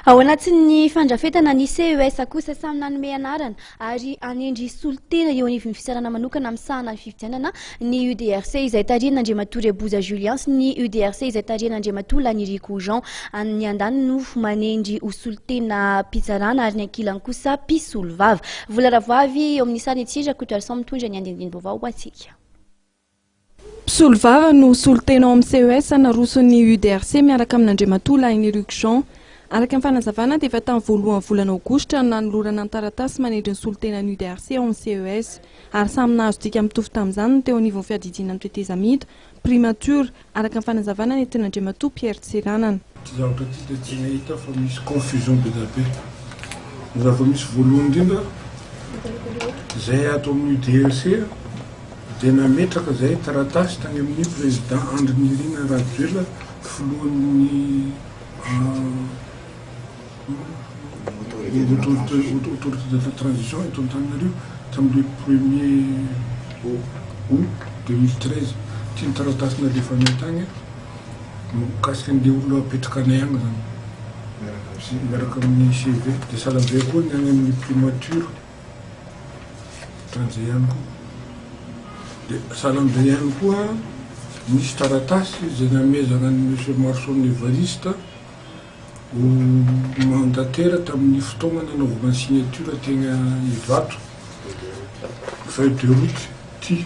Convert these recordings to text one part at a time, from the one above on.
Ao anatin'ny fandrafetana ny CES kosa samy nanome anarana ary anendry solitena eo anivon'ny fisarana manokana amin'ny sahana ny fifidianana ny UDRC izay tarihana Andriamatoa Boza Julien sy ny UDRC izay tarihana Andriamatoa Lanirico Jean ny andaniny no manendry ho solitena mpitsarana ary ny ankilany kosa mpisolo vava. Vola ravavy eo amin'ny sary etsira Kotarsan mitondra ny andinindiny vaovao ho atsika. Mpisolo vava no solitena ao amin'ny CES naroson'ny UDRC miaraka amin'Andriamatoa Lanirico Jean. Araka ny fanazavana dia efa tamin'ny voalohan'ny volana aogositra nanolorana ny taratasy manendry ny solitena ny UDRC ao amin'ny CES ary samy nahazo dika mitovy tamin'izany ny teo anivon'ny fiadidiana ny toeteza mida primature araka ny fanazavana ny ten'Andriamatoa Pierre Tsiranana. Zavatra ty dia tsy nahita fa misy confusion be da be. Raha misy voalohany indrindra izay ato amin'ny UDRC dia nametraka izay taratasy tany amin'ny président Andry Nirina Rajoelina filohan'ny autorité de la transition et Antananarivo le 1er août 2013 tia taratasy nalefa tagny mikasika an'ilay olona apetraka anay agny zany miaraka amin'ny CV dia salambe koa ny agny amin'ny primature tranzay ihany koa dia salambe ihany koa misy taratasy izay namezana ny monsieur Marson Evariste mandataire tamin'ny fotoana nanaovana signature tena Ivato feuille de route ty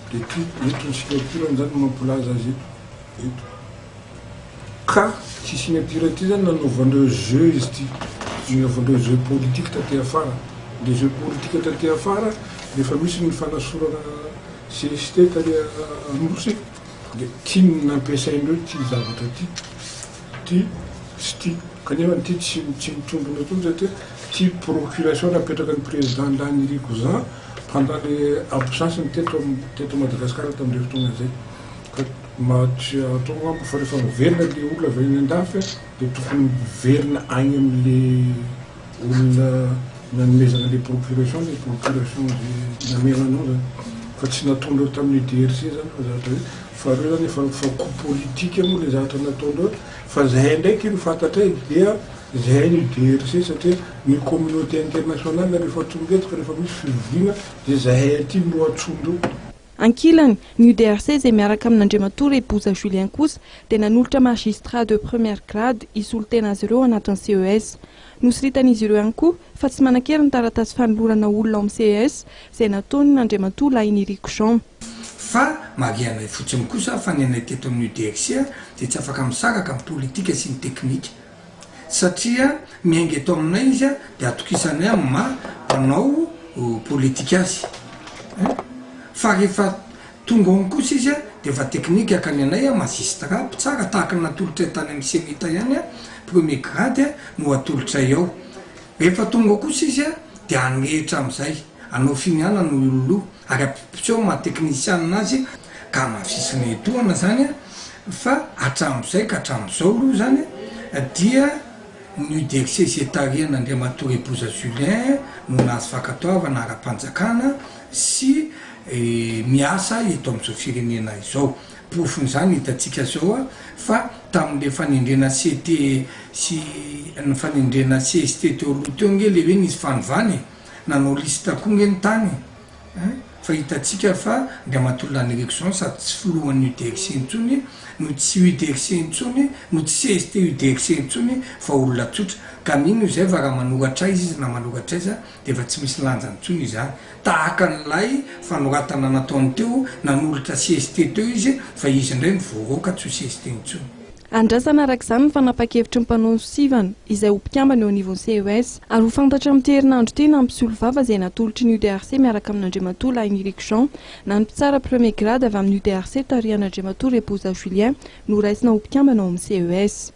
dia ty eto ny signature zany mampilaza azy eto ka ty signature ty zany nanaovandreo jeu izy ty nanaovandreo jeu politique taty afara le jeu politique taty afara rehefa misy ny fanasorana CST tary Anosy dia ty nampiasaindreo ty zavatra ty sy ty kanefa ty tsy mitombona tony satria ty procuration napetraka ny président Lanirico Jean pendant le absence-ny teto Madagasikara tamin'ireo fotoana zay ka tonga ambo fa rehefa miverina le olona avy any an-dafy dia tokony miverina agny amin'le olona nanomezana le procuration zay namenanao zany fa tsy nataondreo tamin'ny UDRC zany fa zavatra hoe fa reo zany fa coup politique moa le zavatra nataondreo fa zahay ndraiky no fantatray dia zahay ny UDRC satria ny communauté internationale rehefa tonga eto ka rehefa misy fivoriana dia zahay aty no atsondreo. Ankilany ny UDRC izay miaraka amin'Andriamatoa Boza Julien kosa dia nanolotra magistrat de première grade isolitena azy ireo anatin'ny CES. Nosiritan'izy ireo ihany koa fa tsy manan-kera ny taratasy fanolorana olona ao amin'ny CES izay nataony Andriamatoa Lanirico Jean. Fa marianay fotsiny kosa fa ny anay teto amin'ny UDRC dia tsy afaka misaraka amin'ny politika sy ny teknika satria miainga eto aminay izy dia atokisanay amin'ny mpanao politika azy fa rehefa tonga ao kosa izy dia efa teknika ka ny anay magistrat tsara tahaka ny natolotra tany amin'ny senita ihany premier grade no atolotray ao rehefa tonga ao kosa izy dia agnehitra amin'izay anao finiana no ololoha ary ampipitseo mahateknisiana anazy ka mafisiny etoana zany fa hatramin'izay ka hatramin'izao aloha zany dia ny UDRC izay tarihana Andriamatoa Boza Julien no nahazo fankatoavana ara-panjakana sy miasa eto amin'izao firenena izao profony zany hitatsika zao fa tamin'le fanendrena CT sy ny fanendrena CST teo aloha teo nge le hoe nisy fanovany nanao lista koa nge ny tany fa hitatsika fa Andriamatoa Lanirico Jean sady tsy filohan'ny UDRC intsony no tsy UDRC intsony no tsy CST UDRC intsony fa olona tsotra ka mino izay fa raha manoratra izy na manoratra izy dia efa tsy misy lanja intsony izany tahaka n'ilay fanoratana nataony teo nanolotra CST teo izy fa izy indray ny voaroaka tsy CST intsony. Andrasana araka izany ny fanapa-kevitry ny mpanao sivana izay ho mpikambana eo anivon'ny CES ary ho fantatra amin'ny herinandro tena amin'ny mpisolo vava izay natolotry ny UDRC miaraka amin'Andriamatoa Lanirico Jean na ny mpitsara premier grade avy amin'ny UDRC tarihan'Andriamatoa Boza Julien no raisina ho mpikambana ao amin'ny CES.